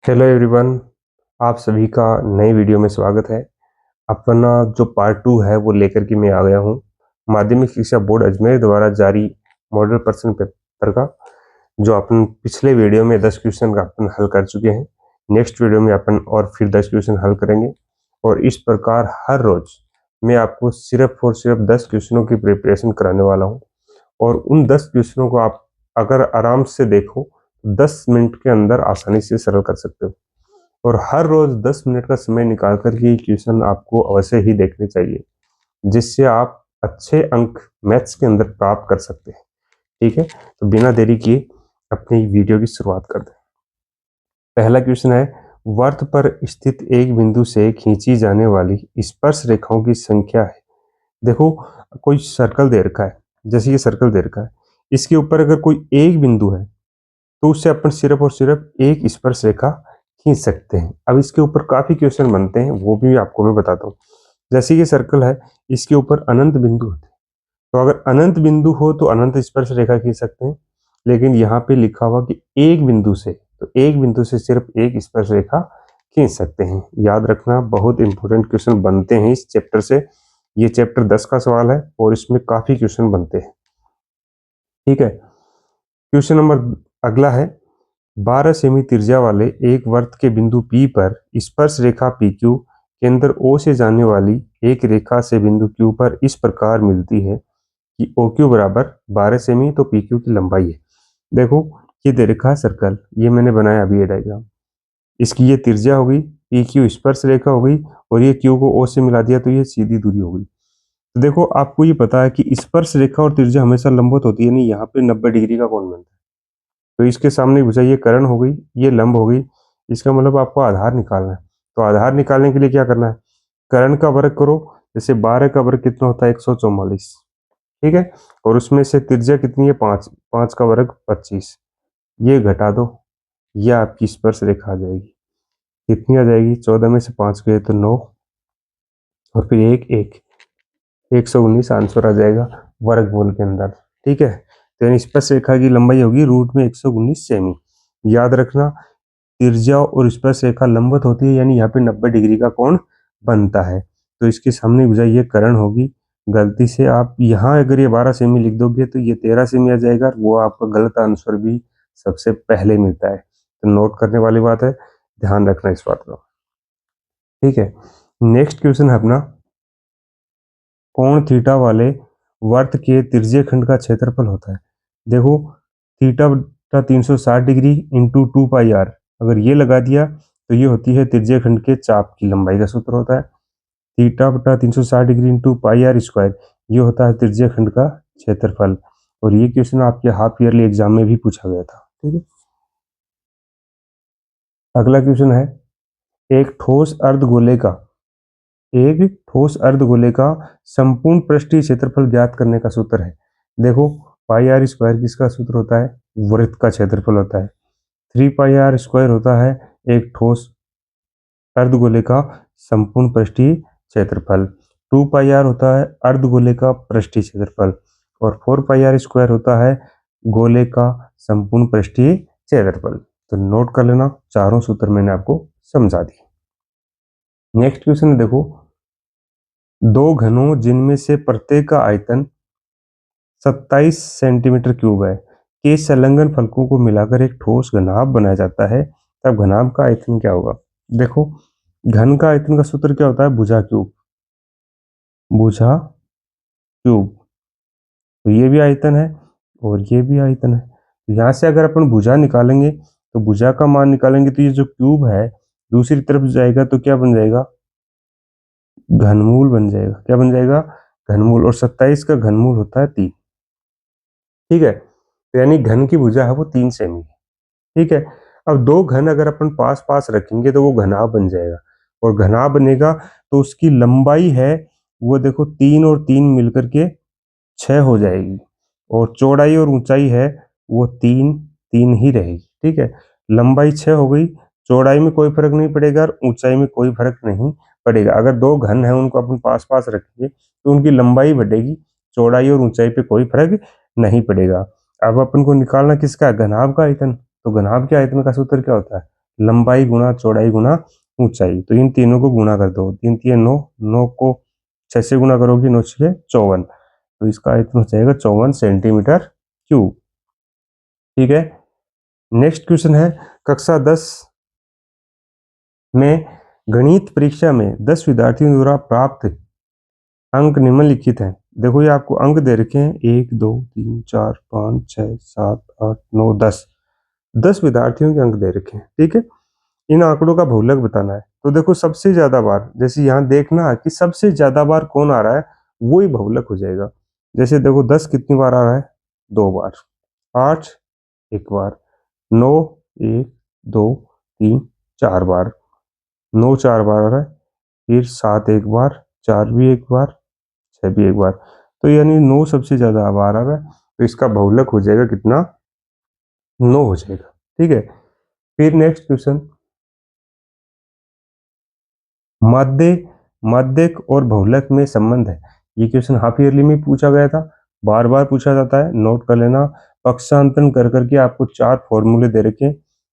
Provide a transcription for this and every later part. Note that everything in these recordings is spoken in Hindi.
हेलो एवरीवन, आप सभी का नई वीडियो में स्वागत है। अपना जो पार्ट 2 है वो लेकर के मैं आ गया हूँ माध्यमिक शिक्षा बोर्ड अजमेर द्वारा जारी मॉडल प्रश्न पेपर का, जो अपन पिछले वीडियो में 10 क्वेश्चन का अपन हल कर चुके हैं। नेक्स्ट वीडियो में अपन और फिर 10 क्वेश्चन हल करेंगे और इस प्रकार हर रोज मैं आपको सिर्फ और सिर्फ 10 क्वेश्चनों की प्रिपरेशन कराने वाला हूँ। और उन 10 क्वेश्चनों को आप अगर आराम से देखो 10 मिनट के अंदर आसानी से सरल कर सकते हो। और हर रोज 10 मिनट का समय निकाल कर के ये क्वेश्चन आपको अवश्य ही देखने चाहिए, जिससे आप अच्छे अंक मैथ्स के अंदर प्राप्त कर सकते हैं। ठीक है, तो बिना देरी किए अपनी वीडियो की शुरुआत करते हैं। पहला क्वेश्चन है, वर्त पर स्थित एक बिंदु से खींची जाने वाली स्पर्श रेखाओं की संख्या है। देखो, कोई सर्कल दे रखा है, जैसे ये सर्कल दे रखा है, इसके ऊपर अगर कोई एक बिंदु है तो उससे अपन सिर्फ और सिर्फ एक स्पर्श रेखा खींच सकते हैं। अब इसके ऊपर काफी क्वेश्चन बनते हैं, वो भी आपको मैं बताता हूँ। जैसे ये सर्कल है, इसके ऊपर अनंत बिंदु होते हैं, तो अगर अनंत बिंदु हो तो अनंत स्पर्श रेखा खींच सकते हैं। लेकिन यहाँ पे लिखा हुआ कि एक बिंदु से, तो एक बिंदु से सिर्फ एक स्पर्श रेखा खींच सकते हैं। याद रखना, बहुत इंपॉर्टेंट क्वेश्चन बनते हैं इस चैप्टर से। ये चैप्टर 10 का सवाल है और इसमें काफी क्वेश्चन बनते हैं। ठीक है, क्वेश्चन नंबर अगला है, 12 सेमी त्रिज्या वाले एक वर्त के बिंदु P पर स्पर्श रेखा PQ केंद्र O से जाने वाली एक रेखा से बिंदु Q पर इस प्रकार मिलती है कि OQ बराबर 12 सेमी, तो PQ की लंबाई है। देखो, ये दे रखा है सर्कल, ये मैंने बनाया अभी ये डायग्राम। इसकी ये त्रिज्या हो गई, PQ स्पर्श रेखा हो गई, और ये Q को O से मिला दिया तो ये सीधी दूरी हो गई। तो देखो, आपको ये पता है कि स्पर्श रेखा और त्रिज्या हमेशा लंबवत होती है, नहीं यहाँ पे 90 डिग्री का कोण बनता है। तो इसके सामने भुजा ये कर्ण हो गई, ये लंब हो गई। इसका मतलब आपको आधार निकालना है। तो आधार निकालने के लिए क्या करना है, कर्ण का वर्ग करो। जैसे 12 का वर्ग कितना होता है, 144। ठीक है, और उसमें से त्रिज्या कितनी है, 5, 5 का वर्ग 25। ये घटा दो, ये आपकी स्पर्श रेखा आ जाएगी। कितनी आ जाएगी, 14 में से 5 गए तो 9, और फिर एक एक 119 आंसर आ जाएगा वर्गमूल के अंदर। ठीक है, तो यानी स्पर्श रेखा की लंबाई होगी रूट में 119 सेमी। याद रखना, त्रिज्या और स्पर्श रेखा लंबवत होती है, यानी यहाँ पे 90 डिग्री का कोण बनता है। तो इसके सामने भुजा ये कर्ण होगी। गलती से आप यहाँ अगर ये 12 सेमी लिख दोगे तो ये 13 सेमी आ जाएगा, और वो आपका गलत आंसर भी सबसे पहले मिलता है। तो नोट करने वाली बात है, ध्यान रखना इस बात का। ठीक है, नेक्स्ट क्वेश्चन है अपना, कोण थीटा वाले वर्त के त्रिज्य खंड का क्षेत्रफल होता है। देखो, थीटा बटा 360 डिग्री इंटू 2 पाई आर, अगर ये लगा दिया तो ये होती है त्रिज्य खंड के चाप की लंबाई का सूत्र होता है। थीटा बटा 360 degree into pi R square, ये होता है त्रिज्य खंड का क्षेत्रफल। और ये क्वेश्चन आपके हाफ ईयरली एग्जाम में भी पूछा गया था। ठीक है, अगला क्वेश्चन है, एक ठोस अर्धगोले का एक ठोस अर्धगोले का संपूर्ण पृष्ठीय क्षेत्रफल ज्ञात करने का सूत्र है। देखो, पाई आर स्क्वायर किसका सूत्र होता है, वृत्त का क्षेत्रफल होता है। 3 पाई आर स्क्वायर होता है एक ठोस अर्धगोले का संपूर्ण पृष्ठीय क्षेत्रफल। 2 पाई आर होता है अर्धगोले का पृष्ठीय क्षेत्रफल, और 4 पाई आर स्क्वायर होता है गोले का संपूर्ण पृष्ठीय क्षेत्रफल। तो नोट कर लेना, चारों सूत्र मैंने आपको समझा दिए। नेक्स्ट क्वेश्चन है, देखो, दो घनों जिनमें से प्रत्येक का आयतन 27 सेंटीमीटर क्यूब है के संलग्न फलकों को मिलाकर एक ठोस घनाभ बनाया जाता है, तब घनाभ का आयतन क्या होगा। देखो, घन का आयतन का सूत्र क्या होता है, भुजा क्यूब। भुजा क्यूब, तो ये भी आयतन है और ये भी आयतन है। तो यहाँ से अगर अपन भुजा निकालेंगे तो भुजा का मान निकालेंगे तो ये जो क्यूब है दूसरी तरफ जाएगा तो क्या बन जाएगा, घनमूल बन जाएगा। क्या बन जाएगा, घनमूल। और 27 का घनमूल होता है 3। ठीक है, तो यानी घन की भुजा है वो 3 सेमी है। ठीक है, अब दो घन अगर अपन पास पास रखेंगे तो वो घनाभ बन जाएगा, और घनाभ बनेगा तो उसकी लंबाई है वो, देखो, 3 और 3 मिलकर के 6 हो जाएगी, और चौड़ाई और ऊंचाई है वो 3 3 ही रहेगी। ठीक है, लंबाई 6 हो गई, चौड़ाई में कोई फर्क नहीं पड़ेगा और ऊंचाई में कोई फर्क नहीं पड़ेगा। अगर दो घन है उनको अपन पास पास रखेंगे तो उनकी लंबाई बढ़ेगी, चौड़ाई और ऊंचाई पे कोई फर्क नहीं पड़ेगा। अब अपन को निकालना किसका है, घनाभ का आयतन। तो घनाभ के आयतन का सूत्र क्या होता है, लंबाई गुणा चौड़ाई गुणा ऊंचाई। तो इन तीनों को गुणा कर दो, 3 3 9, 9 को 6 से गुणा करोगे 9 6 54, तो इसका आयतन हो जाएगा 54 सेंटीमीटर क्यूब। ठीक है, नेक्स्ट क्वेश्चन है कक्षा 10 में गणित परीक्षा में 10 विद्यार्थियों द्वारा प्राप्त अंक निम्नलिखित हैं। देखो ये आपको अंक दे रखे हैं 1 2 3 4 5 6 7 8 9 10, 10 विद्यार्थियों के अंक दे रखे हैं। ठीक है, इन आंकड़ों का बहुलक बताना है। तो देखो सबसे ज्यादा बार, जैसे यहाँ देखना है कि सबसे ज्यादा बार कौन आ रहा है, वो ही बहुलक हो जाएगा। जैसे देखो 10 कितनी बार आ रहा है, 2 बार, 8 1 बार, 9 1 2 3 4 बार, 9 4 बार आ रहा है, फिर 7 1 बार, 4 भी 1 बार, 6 भी 1 बार, तो यानी 9 सबसे ज्यादा बार आ रहा है, तो इसका बहुलक हो जाएगा कितना, 9 हो जाएगा। ठीक है, फिर नेक्स्ट क्वेश्चन, माध्यक और बहुलक में संबंध है। ये क्वेश्चन हाफ ईयरली में पूछा गया था, बार बार पूछा जाता है, नोट कर लेना। पक्षांतरण कर करके आपको 4 फॉर्मूले दे रखे,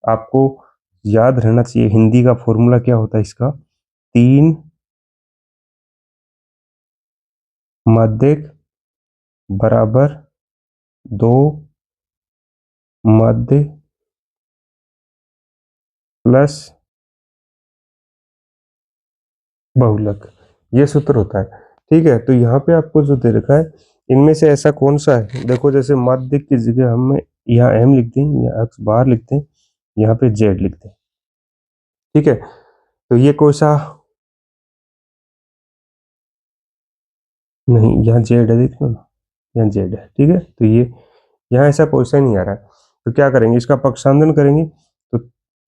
आपको याद रहना चाहिए। हिंदी का फॉर्मूला क्या होता है इसका, 3 माध्यक बराबर 2 माध्य प्लस बहुलक, ये सूत्र होता है। ठीक है, तो यहाँ पे आपको जो दे रखा है इनमें से ऐसा कौन सा है, देखो जैसे माध्यक की जगह हम यहाँ m लिखते हैं, या x बार लिखते हैं, यहाँ पे z लिखते हैं। ठीक है, तो ये कौन सा, नहीं यहाँ z है, देखो ना यहाँ z है। ठीक है, तो ये यहाँ ऐसा कोई सा नहीं आ रहा है, तो क्या करेंगे, इसका पक्षांतरण करेंगे तो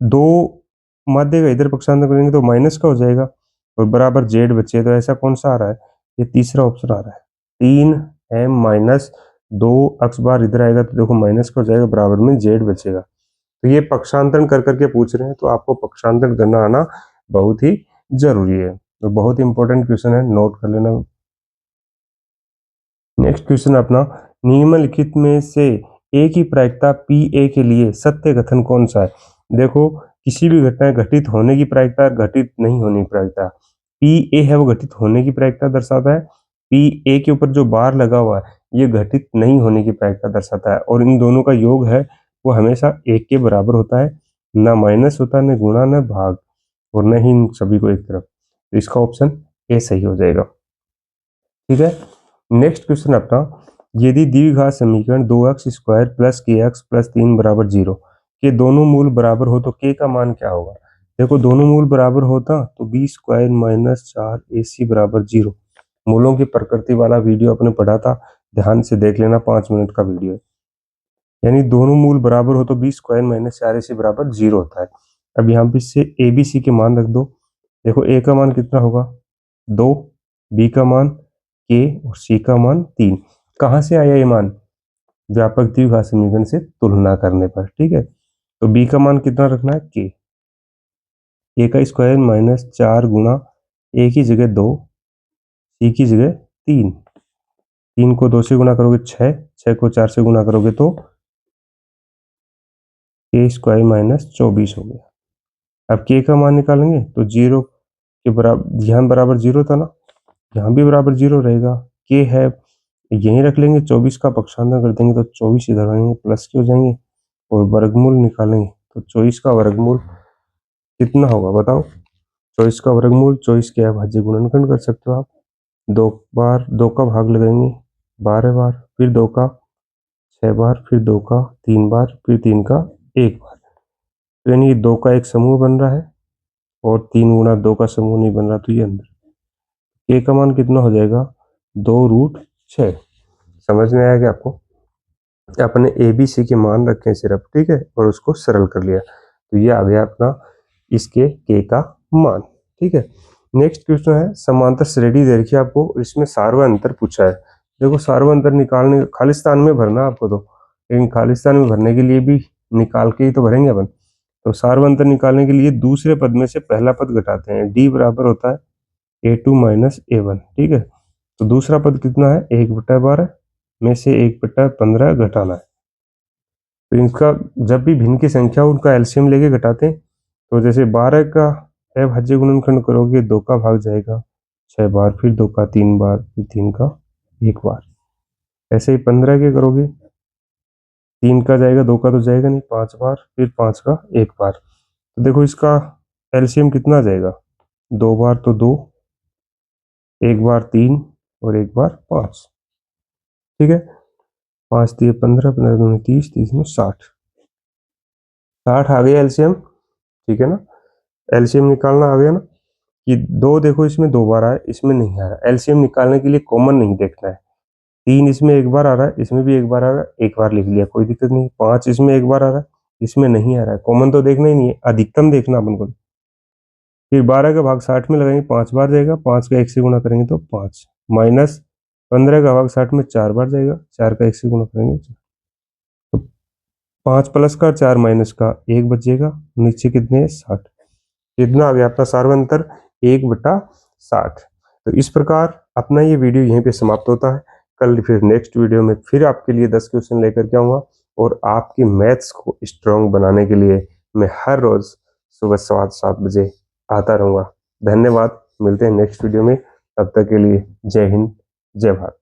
2 माध्य का इधर पक्षांतरण करेंगे तो माइनस का हो जाएगा, और बराबर z बचे, तो ऐसा कौन सा आ रहा है, ये तीसरा ऑप्शन आ रहा है, 3m माइनस 2 x बार इधर आएगा तो देखो माइनस का हो जाएगा, बराबर में z बचेगा। तो ये पक्षांतरण कर करके पूछ रहे हैं, तो आपको पक्षांतरण करना आना बहुत ही जरूरी है, तो बहुत इंपॉर्टेंट क्वेश्चन है, नोट कर लेना। नेक्स्ट क्वेश्चन अपना, निम्नलिखित में से ए की प्रायिकता पी ए के लिए सत्य कथन कौन सा है। देखो किसी भी घटना घटित होने की प्रायिकता, घटित नहीं होने की प्रायिकता, पी ए है वो घटित होने की प्रायिकता दर्शाता है, पी ए के ऊपर जो बार लगा हुआ है ये घटित नहीं होने की प्रायिकता दर्शाता है, और इन दोनों का योग है वो हमेशा एक के बराबर होता है, ना माइनस होता है, न गुणा, न भाग, और न ही इन सभी को एक तरफ। तो इसका ऑप्शन ए सही हो जाएगा। ठीक है, नेक्स्ट क्वेश्चन अपना, यदि द्विघात समीकरण 2x square plus kx plus 3 बराबर 0 के दोनों मूल बराबर हो तो k का मान क्या होगा। देखो दोनों मूल बराबर होता तो बी स्क्वायर माइनस 4ac बराबर 0, मूलों की प्रकृति वाला वीडियो अपने पढ़ा था, ध्यान से देख लेना, 5 मिनट का वीडियो है। यानी दोनों मूल बराबर हो तो बी स्क्वायर माइनस 4ac बराबर 0 होता है। अब यहाँ पे से ए बी सी के मान रख दो, देखो ए का मान कितना होगा 2, बी का मान के और सी का मान 3। कहाँ से आया ये मान, व्यापक द्विघात समीकरण से तुलना करने पर। ठीक है, तो बी का मान कितना रखना है, के, ए का स्क्वायर माइनस 4 गुणा ए की जगह 2, सी की जगह 3, 3 को 2 से गुणा करोगे 6, 6 को 4 से गुणा करोगे तो के स्क्वायर माइनस 24 हो गया। अब के का मान निकालेंगे तो 0 के बराबर, यहाँ बराबर 0 था ना, यहाँ भी बराबर 0 रहेगा, के है यहीं रख लेंगे, 24 का पक्षांतर कर देंगे तो 24 इधर आएंगे, प्लस के हो जाएंगे, और वर्गमूल निकालेंगे तो 24 का वर्गमूल कितना होगा बताओ, 24 का वर्गमूल, 24 के अभाज्य गुणनखंड कर सकते हो आप, 2 बार 2 का भाग लगाएंगे 12 बार, फिर 2 का 6 बार, फिर 2 का 3 बार, फिर 3 का 1 बार, तो यानी 2 का एक समूह बन रहा है, और 3 गुणा 2 का समूह नहीं बन रहा, तो ये अंदर के का मान कितना हो जाएगा 2√6। समझ में आया कि आपको, अपने ए बी सी के मान रखे सिर्फ, ठीक है, और उसको सरल कर लिया, तो ये आ गया अपना इसके के का मान। ठीक है, नेक्स्ट क्वेश्चन है, समांतर श्रेणी दे रखी है आपको, इसमें सार्वअंतर पूछा है। देखो सार्वअंतर निकालने, खालिस्तान में भरना आपको तो, लेकिन खालिस्तान में भरने के लिए भी निकाल के ही तो भरेंगे अपन। तो सार्वअंतर निकालने के लिए दूसरे पद में से पहला पद घटाते हैं, डी बराबर होता है a2 माइनस a1। ठीक है, तो दूसरा पद कितना है 1/12 में से 1/15 घटाना है, तो इनका जब भी भिन्न की संख्या उनका एलसीएम लेके घटाते हैं, तो जैसे 12 का अभाज्य गुणनखंड करोगे 2 का भाग जाएगा 6 बार, फिर 2 का 3 बार, फिर 3 का 1 बार। ऐसे ही 15 के करोगे 3 का जाएगा, 2 का तो जाएगा नहीं, 5 बार, फिर 5 का 1 बार। तो देखो इसका एलसीएम कितना आ जाएगा, 2 बार तो 2, 1 बार 3 और 1 बार 5। ठीक है, 5 दिए 15, 15 दूनी 30, 30 में 60, 60 आ गया एलसीएम। ठीक है ना, एलसीएम निकालना आ गया ना, कि 2 देखो इसमें 2 बार आया, इसमें नहीं आ रहा। एलसीएम निकालने के लिए कॉमन नहीं देखना है। 3 इसमें 1 बार आ रहा है, इसमें भी 1 बार आ रहा है, 1 बार लिख लिया, कोई दिक्कत नहीं। 5 इसमें 1 बार आ रहा है, इसमें नहीं आ रहा है, कॉमन तो देखना ही नहीं है, अधिकतम देखना अपन को। फिर 12 का भाग 60 में लगाएंगे, 5 बार जाएगा, 5 का 1 से गुणा करेंगे तो 5, माइनस 15 का भाग 60 में 4 बार जाएगा, 4 का 1 से गुणा करेंगे तो 5 प्लस का 4 माइनस का 1 बचेगा, नीचे कितने हैं 60। कितना आ गया अपना सार्वंतर 1/60। तो इस प्रकार अपना ये वीडियो यहीं पे समाप्त होता है। कल फिर नेक्स्ट वीडियो में फिर आपके लिए 10 क्वेश्चन लेकर के आऊँगा, और आपकी मैथ्स को स्ट्रॉन्ग बनाने के लिए मैं हर रोज सुबह 7 बजे आता रहूँगा। धन्यवाद, मिलते हैं नेक्स्ट वीडियो में, तब तक के लिए जय हिंद, जय भारत।